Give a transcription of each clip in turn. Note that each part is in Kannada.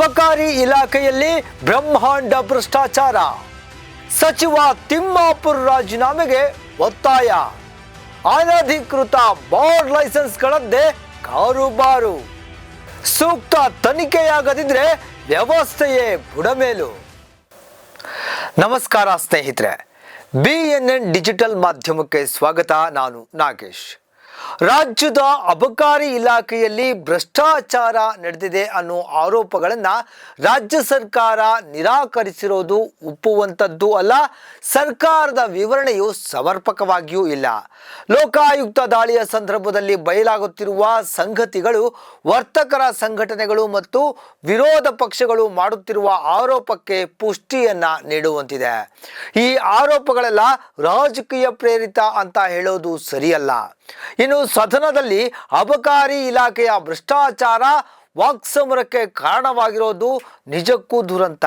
ಅಬಕಾರಿ ಇಲಾಖೆಯಲ್ಲಿ ಬ್ರಹ್ಮಾಂಡ ಭ್ರಷ್ಟಾಚಾರ. ಸಚಿವ ತಿಮ್ಮಾಪುರ್ ರಾಜೀನಾಮೆಗೆ ಒತ್ತಾಯ. ಅನಧಿಕೃತ ಬಾರ್ ಲೈಸೆನ್ಸ್ಗಳದ್ದೇ ಕಾರುಬಾರು. ಸೂಕ್ತ ತನಿಖೆಯಾಗದಿದ್ರೆ ವ್ಯವಸ್ಥೆಯೇ ಬುಡಮೇಲು. ನಮಸ್ಕಾರ ಸ್ನೇಹಿತರೆ, BNN ಡಿಜಿಟಲ್ ಮಾಧ್ಯಮಕ್ಕೆ ಸ್ವಾಗತ. ನಾನು ನಾಗೇಶ್. ರಾಜ್ಯದ ಅಬಕಾರಿ ಇಲಾಖೆಯಲ್ಲಿ ಭ್ರಷ್ಟಾಚಾರ ನಡೆದಿದೆ ಅನ್ನೋ ಆರೋಪಗಳನ್ನು ರಾಜ್ಯ ಸರ್ಕಾರ ನಿರಾಕರಿಸಿರೋದು ಒಪ್ಪುವಂಥದ್ದು ಅಲ್ಲ. ಸರ್ಕಾರದ ವಿವರಣೆಯು ಸಮರ್ಪಕವಾಗಿಯೂ ಇಲ್ಲ. ಲೋಕಾಯುಕ್ತ ದಾಳಿಯ ಸಂದರ್ಭದಲ್ಲಿ ಬಯಲಾಗುತ್ತಿರುವ ಸಂಗತಿಗಳು ವರ್ತಕರ ಸಂಘಟನೆಗಳು ಮತ್ತು ವಿರೋಧ ಪಕ್ಷಗಳು ಮಾಡುತ್ತಿರುವ ಆರೋಪಕ್ಕೆ ಪುಷ್ಟಿಯನ್ನ ನೀಡುವಂತಿದೆ. ಈ ಆರೋಪಗಳೆಲ್ಲ ರಾಜಕೀಯ ಪ್ರೇರಿತ ಅಂತ ಹೇಳೋದು ಸರಿಯಲ್ಲ. ಇನ್ನು ಸದನದಲ್ಲಿ ಅಬಕಾರಿ ಇಲಾಖೆಯ ಭ್ರಷ್ಟಾಚಾರ ವಾಕ್ಸಮರಕ್ಕೆ ಕಾರಣವಾಗಿರೋದು ನಿಜಕ್ಕೂ ದುರಂತ.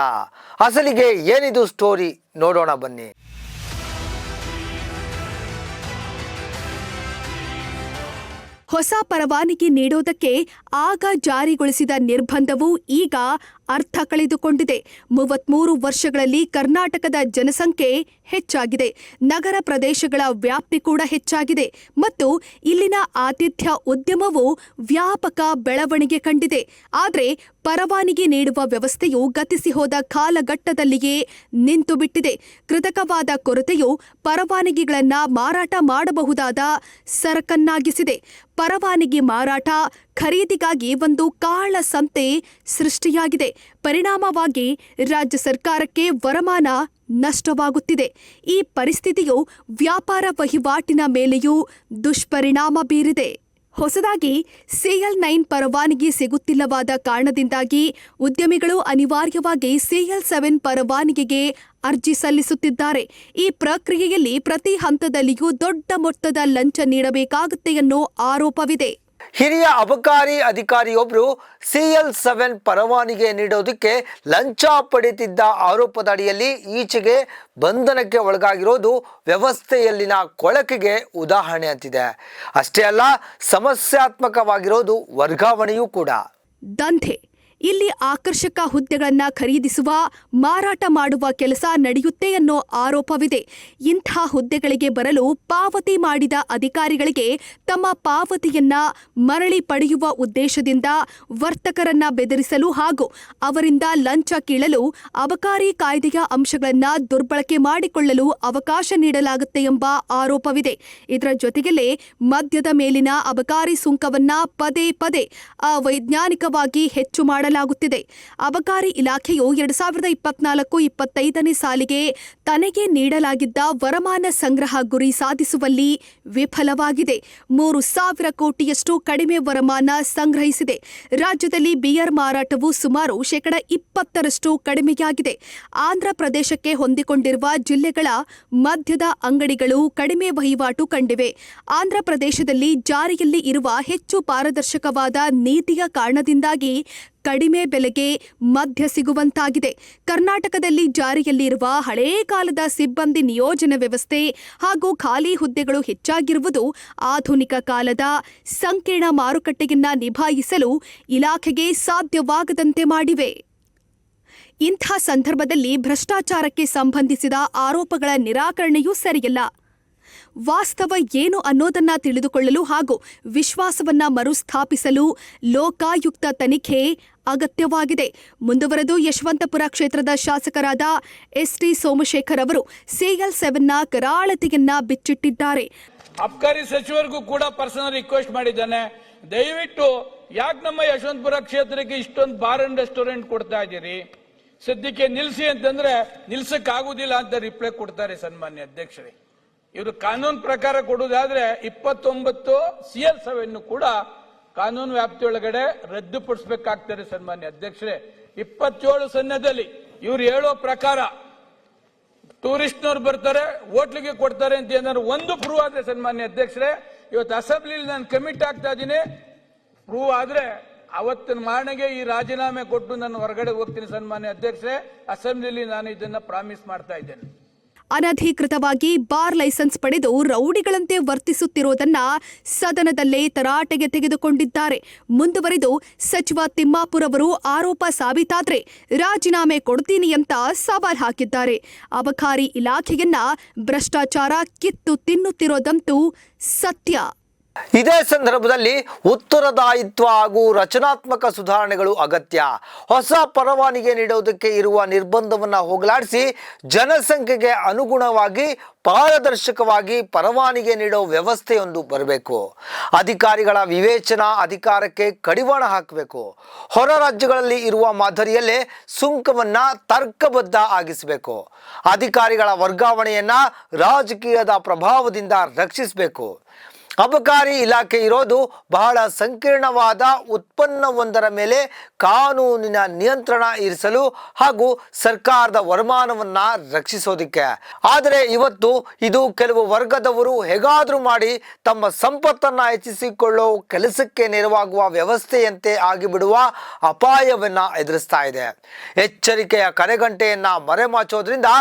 ಅಸಲಿಗೆ ಏನಿದು ಸ್ಟೋರಿ ನೋಡೋಣ ಬನ್ನಿ. ಹೊಸ ಪರವಾನಗಿ ನೀಡೋದಕ್ಕೆ ಆಗ ಜಾರಿಗೊಳಿಸಿದ ನಿರ್ಬಂಧವು ಈಗ ಅರ್ಥ ಕಳೆದುಕೊಂಡಿದೆ. 33 ವರ್ಷಗಳಲ್ಲಿ ಕರ್ನಾಟಕದ ಜನಸಂಖ್ಯೆ ಹೆಚ್ಚಾಗಿದೆ, ನಗರ ಪ್ರದೇಶಗಳ ವ್ಯಾಪ್ತಿ ಕೂಡ ಹೆಚ್ಚಾಗಿದೆ ಮತ್ತು ಇಲ್ಲಿನ ಆತಿಥ್ಯ ಉದ್ಯಮವು ವ್ಯಾಪಕ ಬೆಳವಣಿಗೆ ಕಂಡಿದೆ. ಆದರೆ ಪರವಾನಗಿ ನೀಡುವ ವ್ಯವಸ್ಥೆಯು ಗತಿಸಿ ಹೋದ ಕಾಲಘಟ್ಟದಲ್ಲಿಯೇ ನಿಂತು ಬಿಟ್ಟಿದೆ. ಕೃತಕವಾದ ಕೊರತೆಯು ಪರವಾನಗಿಗಳನ್ನು ಮಾರಾಟ ಮಾಡಬಹುದಾದ ಸರಕನ್ನಾಗಿಸಿದೆ. ಪರವಾನಗಿ ಮಾರಾಟ ಖರೀದಿಗಾಗಿ ಒಂದು ಕಾಳ ಸಂತೆ ಸೃಷ್ಟಿಯಾಗಿದೆ. ಪರಿಣಾಮವಾಗಿ ರಾಜ್ಯ ಸರ್ಕಾರಕ್ಕೆ ವರಮಾನ ನಷ್ಟವಾಗುತ್ತಿದೆ. ಈ ಪರಿಸ್ಥಿತಿಯು ವ್ಯಾಪಾರ ವಹಿವಾಟಿನ ಮೇಲೆಯೂ ದುಷ್ಪರಿಣಾಮ ಬೀರಿದೆ. ಹೊಸದಾಗಿ CL9 ಪರವಾನಗಿ ಸಿಗುತ್ತಿಲ್ಲವಾದ ಕಾರಣದಿಂದಾಗಿ ಉದ್ಯಮಿಗಳು ಅನಿವಾರ್ಯವಾಗಿ CL7 ಪರವಾನಗಿಗೆ ಅರ್ಜಿ ಸಲ್ಲಿಸುತ್ತಿದ್ದಾರೆ. ಈ ಪ್ರಕ್ರಿಯೆಯಲ್ಲಿ ಪ್ರತಿ ಹಂತದಲ್ಲಿಯೂ ದೊಡ್ಡ ಮೊತ್ತದ ಲಂಚ ನೀಡಬೇಕಾಗುತ್ತೆ ಅನ್ನೋ ಆರೋಪವಿದೆ. ಹಿರಿಯ ಅಬಕಾರಿ ಅಧಿಕಾರಿಯೊಬ್ಬರು CL7 ಪರವಾನಗಿ ನೀಡೋದಕ್ಕೆ ಲಂಚ ಪಡೆಯುತ್ತಿದ್ದ ಆರೋಪದ ಅಡಿಯಲ್ಲಿ ಈಚೆಗೆ ಬಂಧನಕ್ಕೆ ಒಳಗಾಗಿರೋದು ವ್ಯವಸ್ಥೆಯಲ್ಲಿನ ಕೊಳಕಿಗೆ ಉದಾಹರಣೆ ಅಂತಿದೆ. ಅಷ್ಟೇ ಅಲ್ಲ, ಸಮಸ್ಯಾತ್ಮಕವಾಗಿರೋದು ವರ್ಗಾವಣೆಯೂ ಕೂಡ. ದಂಧೆ. ಇಲ್ಲಿ ಆಕರ್ಷಕ ಹುದ್ದೆಗಳನ್ನು ಖರೀದಿಸುವ, ಮಾರಾಟ ಮಾಡುವ ಕೆಲಸ ನಡೆಯುತ್ತೆ ಅನ್ನೋ ಆರೋಪವಿದೆ. ಇಂಥ ಹುದ್ದೆಗಳಿಗೆ ಬರಲು ಪಾವತಿ ಮಾಡಿದ ಅಧಿಕಾರಿಗಳಿಗೆ ತಮ್ಮ ಪಾವತಿಯನ್ನ ಮರಳಿ ಪಡೆಯುವ ಉದ್ದೇಶದಿಂದ ವರ್ತಕರನ್ನ ಬೆದರಿಸಲು ಹಾಗೂ ಅವರಿಂದ ಲಂಚ ಕೀಳಲು ಅಬಕಾರಿ ಕಾಯ್ದೆಯ ಅಂಶಗಳನ್ನು ದುರ್ಬಳಕೆ ಮಾಡಿಕೊಳ್ಳಲು ಅವಕಾಶ ನೀಡಲಾಗುತ್ತೆ ಎಂಬ ಆರೋಪವಿದೆ. ಇದರ ಜೊತೆಗಲ್ಲೇ ಮದ್ಯದ ಮೇಲಿನ ಅಬಕಾರಿ ಸುಂಕವನ್ನ ಪದೇ ಪದೇ ಅವೈಜ್ಞಾನಿಕವಾಗಿ ಹೆಚ್ಚು ಮಾಡಲಾಗುತ್ತಿದೆ. ಅಬಕಾರಿ ಇಲಾಖೆಯು 2024-25ನೇ ಸಾಲಿಗೆ ತನಗೆ ನೀಡಲಾಗಿದ್ದ ವರಮಾನ ಸಂಗ್ರಹ ಗುರಿ ಸಾಧಿಸುವಲ್ಲಿ ವಿಫಲವಾಗಿದೆ. 3,000 ಕೋಟಿಯಷ್ಟು ಕಡಿಮೆ ವರಮಾನ ಸಂಗ್ರಹಿಸಿದೆ. ರಾಜ್ಯದಲ್ಲಿ ಬಿಯರ್ ಮಾರಾಟವು ಸುಮಾರು 20% ಕಡಿಮೆಯಾಗಿದೆ. ಆಂಧ್ರ ಪ್ರದೇಶಕ್ಕೆ ಹೊಂದಿಕೊಂಡಿರುವ ಜಿಲ್ಲೆಗಳ ಮದ್ಯದ ಅಂಗಡಿಗಳು ಕಡಿಮೆ ವಹಿವಾಟು ಕಂಡಿವೆ. ಆಂಧ್ರ ಪ್ರದೇಶದಲ್ಲಿ ಜಾರಿಯಲ್ಲಿ ಇರುವ ಹೆಚ್ಚು ಪಾರದರ್ಶಕವಾದ ನೀತಿಯ ಕಾರಣದಿಂದಾಗಿ ಕಡಿಮೆ ಬೆಲೆಗೆ ಮದ್ಯ ಸಿಗುವಂತಾಗಿದೆ. ಕರ್ನಾಟಕದಲ್ಲಿ ಜಾರಿಯಲ್ಲಿರುವ ಹಳೇ ಕಾಲದ ಸಿಬ್ಬಂದಿ ನಿಯೋಜನೆ ವ್ಯವಸ್ಥೆ ಹಾಗೂ ಖಾಲಿ ಹುದ್ದೆಗಳು ಹೆಚ್ಚಾಗಿರುವುದು ಆಧುನಿಕ ಕಾಲದ ಸಂಕೀರ್ಣ ಮಾರುಕಟ್ಟೆಯನ್ನ ನಿಭಾಯಿಸಲು ಇಲಾಖೆಗೆ ಸಾಧ್ಯವಾಗದಂತೆ ಮಾಡಿವೆ. ಇಂಥ ಸಂದರ್ಭದಲ್ಲಿ ಭ್ರಷ್ಟಾಚಾರಕ್ಕೆ ಸಂಬಂಧಿಸಿದ ಆರೋಪಗಳ ನಿರಾಕರಣೆಯೂ ಸರಿಯಲ್ಲ. ವಾಸ್ತವ ಏನು ಅನ್ನೋದನ್ನ ತಿಳಿದುಕೊಳ್ಳಲು ಹಾಗೂ ವಿಶ್ವಾಸವನ್ನ ಮರುಸ್ಥಾಪಿಸಲು ಲೋಕಾಯುಕ್ತ ತನಿಖೆ ಅಗತ್ಯವಾಗಿದೆ. ಮುಂದುವರೆದು ಯಶವಂತಪುರ ಕ್ಷೇತ್ರದ ಶಾಸಕರಾದ ST ಸೋಮಶೇಖರ್ ಅವರು CL7ನ ಕರಾಳತೆಯನ್ನ ಬಿಚ್ಚಿಟ್ಟಿದ್ದಾರೆ. ಅಬಕಾರಿ ಸಚಿವರಿಗೂ ಕೂಡ ಪರ್ಸನಲ್ ರಿಕ್ವೆಸ್ಟ್ ಮಾಡಿದ್ದಾನೆ, ದಯವಿಟ್ಟು ಯಾಕೆ ನಮ್ಮ ಯಶವಂತಪುರ ಕ್ಷೇತ್ರಕ್ಕೆ ಇಷ್ಟೊಂದು ಬಾರ್ ಅಂಡ್ ರೆಸ್ಟೋರೆಂಟ್ ಕೊಡ್ತಾ ಇದ್ದೀರಿ, ಸದ್ಯಕ್ಕೆ ನಿಲ್ಸಿ ಅಂತಂದ್ರೆ ನಿಲ್ಸಕ್ಕಾಗುದಿಲ್ಲ ಅಂತ ರಿಪ್ಲೈ ಕೊಡ್ತಾರೆ ಸನ್ಮಾನ್ಯ ಅಧ್ಯಕ್ಷರೇ. ಇವರು ಕಾನೂನು ಪ್ರಕಾರ ಕೊಡುವುದಾದ್ರೆ 29 CL7 ಕೂಡ ಕಾನೂನು ವ್ಯಾಪ್ತಿಯೊಳಗಡೆ ರದ್ದುಪಡಿಸಬೇಕಾಗ್ತಾರೆ ಸನ್ಮಾನ್ಯ ಅಧ್ಯಕ್ಷರೇ. 27 ಸನ್ನದಲ್ಲಿ ಇವ್ರು ಹೇಳೋ ಪ್ರಕಾರ ಟೂರಿಸ್ಟ್ನವ್ರು ಬರ್ತಾರೆ, ಹೋಟ್ಲಿಗೆ ಕೊಡ್ತಾರೆ ಅಂತ ಏನಾದ್ರು ಒಂದು ಪ್ರೂವ್ ಆದ್ರೆ ಸನ್ಮಾನ್ಯ ಅಧ್ಯಕ್ಷರೇ, ಇವತ್ತು ಅಸೆಂಬ್ಲಿಲಿ ನಾನು ಕಮಿಟ್ ಆಗ್ತಾ ಇದ್ದೀನಿ, ಪ್ರೂವ್ ಆದ್ರೆ ಅವತ್ತಿನ ಮಾರ್ನೆಗೆ ಈ ರಾಜೀನಾಮೆ ಕೊಟ್ಟು ನಾನು ಹೊರಗಡೆ ಹೋಗ್ತೀನಿ ಸನ್ಮಾನ್ಯ ಅಧ್ಯಕ್ಷರೇ. ಅಸೆಂಬ್ಲಿಲಿ ನಾನು ಇದನ್ನ ಪ್ರಾಮಿಸ್ ಮಾಡ್ತಾ ಇದ್ದೇನೆ. ಅನಧಿಕೃತವಾಗಿ ಬಾರ್ ಲೈಸೆನ್ಸ್ ಪಡೆದು ರೌಡಿಗಳಂತೆ ವರ್ತಿಸುತ್ತಿರುವುದನ್ನ ಸದನದಲ್ಲೇ ತರಾಟೆಗೆ ತೆಗೆದುಕೊಂಡಿದ್ದಾರೆ. ಮುಂದುವರೆದು ಸಚಿವ ತಿಮ್ಮಾಪುರ್ ಅವರು ಆರೋಪ ಸಾಬೀತಾದ್ರೆ ರಾಜೀನಾಮೆ ಕೊಡ್ತೀನಿ ಅಂತ ಸವಾಲ್ ಹಾಕಿದ್ದಾರೆ. ಅಬಕಾರಿ ಇಲಾಖೆಯನ್ನ ಭ್ರಷ್ಟಾಚಾರ ಕಿತ್ತು ತಿನ್ನುತ್ತಿರೋದಂತೂ ಸತ್ಯ. ಇದೇ ಸಂದರ್ಭದಲ್ಲಿ ಉತ್ತರದಾಯಿತ್ವ ಹಾಗೂ ರಚನಾತ್ಮಕ ಸುಧಾರಣೆಗಳು ಅಗತ್ಯ. ಹೊಸ ಪರವಾನಗಿ ನೀಡುವುದಕ್ಕೆ ಇರುವ ನಿರ್ಬಂಧವನ್ನು ಹೋಗಲಾಡಿಸಿ ಜನಸಂಖ್ಯೆಗೆ ಅನುಗುಣವಾಗಿ ಪಾರದರ್ಶಕವಾಗಿ ಪರವಾನಗಿ ನೀಡೋ ವ್ಯವಸ್ಥೆಯೊಂದು ಬರಬೇಕು. ಅಧಿಕಾರಿಗಳ ವಿವೇಚನಾ ಅಧಿಕಾರಕ್ಕೆ ಕಡಿವಾಣ ಹಾಕಬೇಕು. ಹೊರ ರಾಜ್ಯಗಳಲ್ಲಿ ಇರುವ ಮಾದರಿಯಲ್ಲೇ ಸುಂಕವನ್ನು ತರ್ಕಬದ್ಧ ಆಗಿಸಬೇಕು. ಅಧಿಕಾರಿಗಳ ವರ್ಗಾವಣೆಯನ್ನು ರಾಜಕೀಯದ ಪ್ರಭಾವದಿಂದ ರಕ್ಷಿಸಬೇಕು. ಅಬಕಾರಿ ಇಲಾಖೆ ಇರೋದು ಬಹಳ ಸಂಕೀರ್ಣವಾದ ಉತ್ಪನ್ನವೊಂದರ ಮೇಲೆ ಕಾನೂನಿನ ನಿಯಂತ್ರಣ ಇರಿಸಲು ಹಾಗೂ ಸರ್ಕಾರದ ವರಮಾನವನ್ನು ರಕ್ಷಿಸೋದಕ್ಕೆ. ಆದರೆ ಇವತ್ತು ಇದು ಕೆಲವು ವರ್ಗದವರು ಹೇಗಾದರೂ ಮಾಡಿ ತಮ್ಮ ಸಂಪತ್ತನ್ನು ಹೆಚ್ಚಿಸಿಕೊಳ್ಳೋ ಕೆಲಸಕ್ಕೆ ನೆರವಾಗುವ ವ್ಯವಸ್ಥೆಯಂತೆ ಆಗಿಬಿಡುವ ಅಪಾಯವನ್ನು ಎದುರಿಸ್ತಾ ಇದೆ. ಎಚ್ಚರಿಕೆಯ ಕರೆಗಂಟೆಯನ್ನು ಮರೆಮಾಚೋದ್ರಿಂದ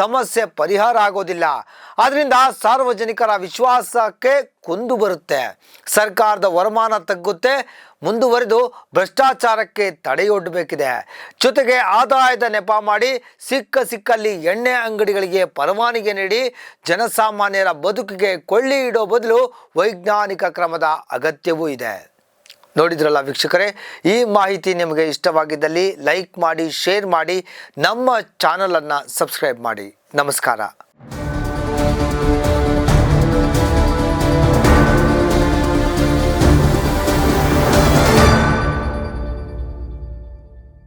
ಸಮಸ್ಯೆ ಪರಿಹಾರ ಆಗೋದಿಲ್ಲ. ಅದರಿಂದ ಸಾರ್ವಜನಿಕರ ವಿಶ್ವಾಸಕ್ಕೆ ಕುಂದು ಬರುತ್ತೆ, ಸರ್ಕಾರದ ವರಮಾನ ತಗ್ಗುತ್ತೆ, ಮುಂದುವರೆದು ಭ್ರಷ್ಟಾಚಾರಕ್ಕೆ ತಡೆಯೊಡ್ಡಬೇಕಿದೆ. ಜೊತೆಗೆ ಆದಾಯದ ನೆಪ ಮಾಡಿ ಸಿಕ್ಕಲ್ಲಿ ಎಣ್ಣೆ ಅಂಗಡಿಗಳಿಗೆ ಪರವಾನಗಿ ನೀಡಿ ಜನಸಾಮಾನ್ಯರ ಬದುಕಿಗೆ ಕೊಳ್ಳಿ ಇಡೋ ಬದಲು ವೈಜ್ಞಾನಿಕ ಕ್ರಮದ ಅಗತ್ಯವೂ ಇದೆ. ನೋಡಿದ್ರಲ್ಲ ವೀಕ್ಷಕರೇ, ಈ ಮಾಹಿತಿ ನಿಮಗೆ ಇಷ್ಟವಾಗಿದ್ದಲ್ಲಿ ಲೈಕ್ ಮಾಡಿ, ಶೇರ್ ಮಾಡಿ, ನಮ್ಮ ಚಾನಲನ್ನು ಸಬ್ಸ್ಕ್ರೈಬ್ ಮಾಡಿ. ನಮಸ್ಕಾರ.